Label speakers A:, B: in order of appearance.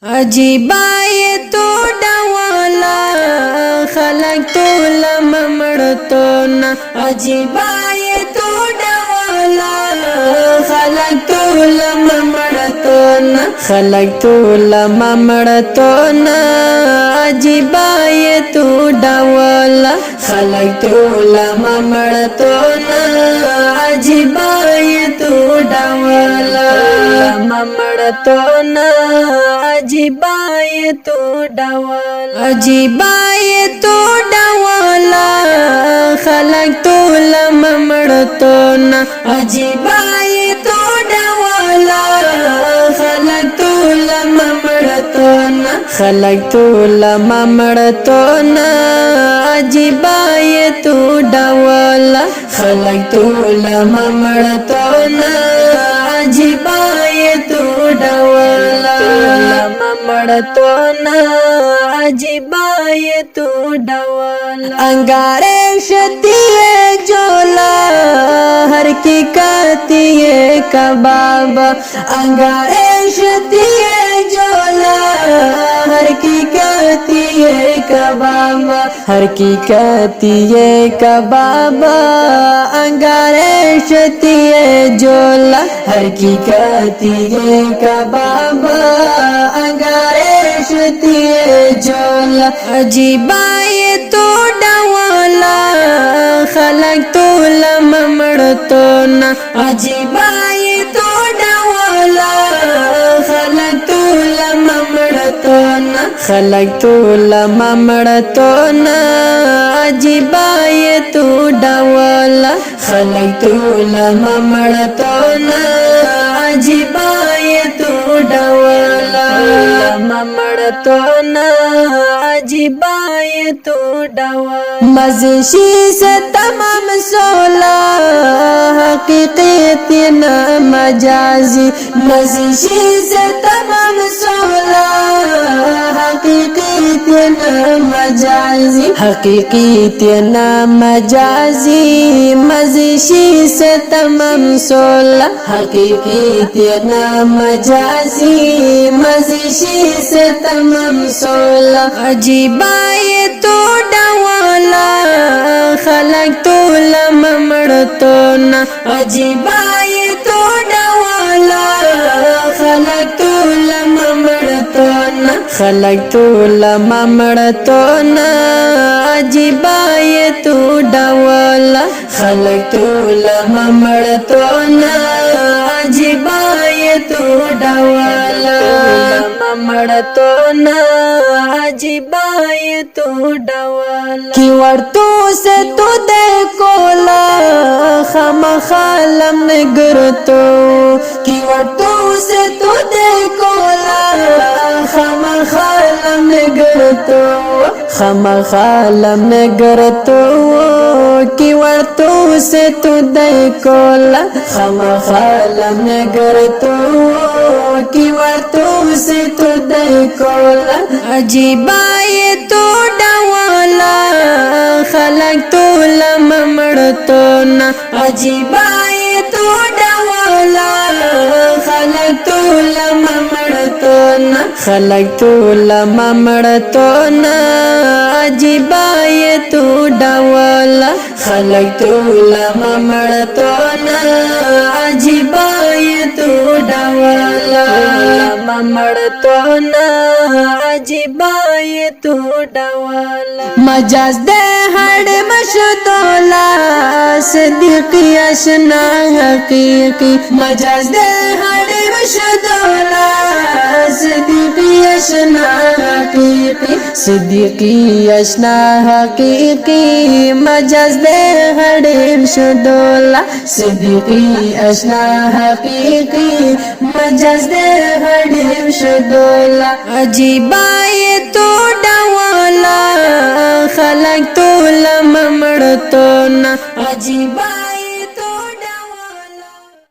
A: عجیبا یہ تو ڈوالا خلق تو لممڑتونا عجیبا یہ تو ڈوالا خلق تو لممڑتونا خلق تو لممڑتونا عجیبا یہ تو ڈوالا خلق تو لممڑتونا عجیبا یہ تو ڈوالا لممڑتونا عجیبا یہ تو ڈوالا عجیبا یہ تو ڈوالا خلق تو لممڑتونا عجیبا یہ تو ڈوالا خلق تو لممڑتونا خلق تو لممڑتونا عجیبا یہ تو ڈوالا خلق تو لممڑتونا عجیبا یہ تو ڈوالا لممڑتونا عجیبا یہ تو ڈوالا انگارے شتی جولا ہر کی کاتی کباب انگارے شتی جولا ہر کی کاتی کباب ہر کی کاتی کباب انگارے شتی جولا ہر کی کاتی کباب انگارے شتی جولا عجیبا یہ تو ڈوالا خلق تو لممڑتونا عجیبا یہ تو ڈوالا خلق تو لممڑتونا خلق تو لممڑتونا عجیبا یہ تو ڈوالا خلق تو لممڑتونا عجیبا یہ تو ڈوالا لممڑتونا عجیبا یہ تو ڈوالا مزشی سے تمام سولا حقیقیت نہ مجازی مزشی سے تمام سولا حقیقیت نہ مجازی حقیقیت نہ مجازی مزشی سے تمام سولا حقیقیت نہ مجازی مزشی سے تمام سولا عجیبا یہ تو ڈوالا خلق تو لممڑتونا عجیبا یہ تو ڈوالا خلق تو لممڑتونا خلق تو لممڑتونا عجیبا یہ تو ڈوالا خلق تو لممڑتونا عجیبا یہ تو ڈوالا لممڑتونا عجیبا یہ تو ڈوالا کی ورتو سے تو دیکھولا خامخالم نگرتو کی ورتو سے تو دیکھولا خامخالم نگرتو خامخالم نگرتو کی ورتو سے تو دیکھولا خامخالم نگرتو کی ورتو سے تو دیکھولا عجیبا یہ تو ڈوالا خلق تو لممڑتونا عجیبا یہ تو ڈوالا خلق تو لممڑتونا خلق تو لممڑتونا عجیبا یہ تو ڈوالا خلق تو لممڑتونا عجیبا یہ تو ڈوالا لممڑتونا عجیبا یہ تو ڈوالا مجاز دے ہڑ مشتولا صدیقی اشنا حقیقی مجاز دے ہڑ مشتولا صدیقی اشنا حقیقی صدیقی اشنا حقیقی مجاز دے ہڑ مشتولا صدیقی اشنا حقیقی مجاز دے ہڑ مشتولا عجیبا یہ تو ڈوالا خلق تو لممڑتونا عجیبا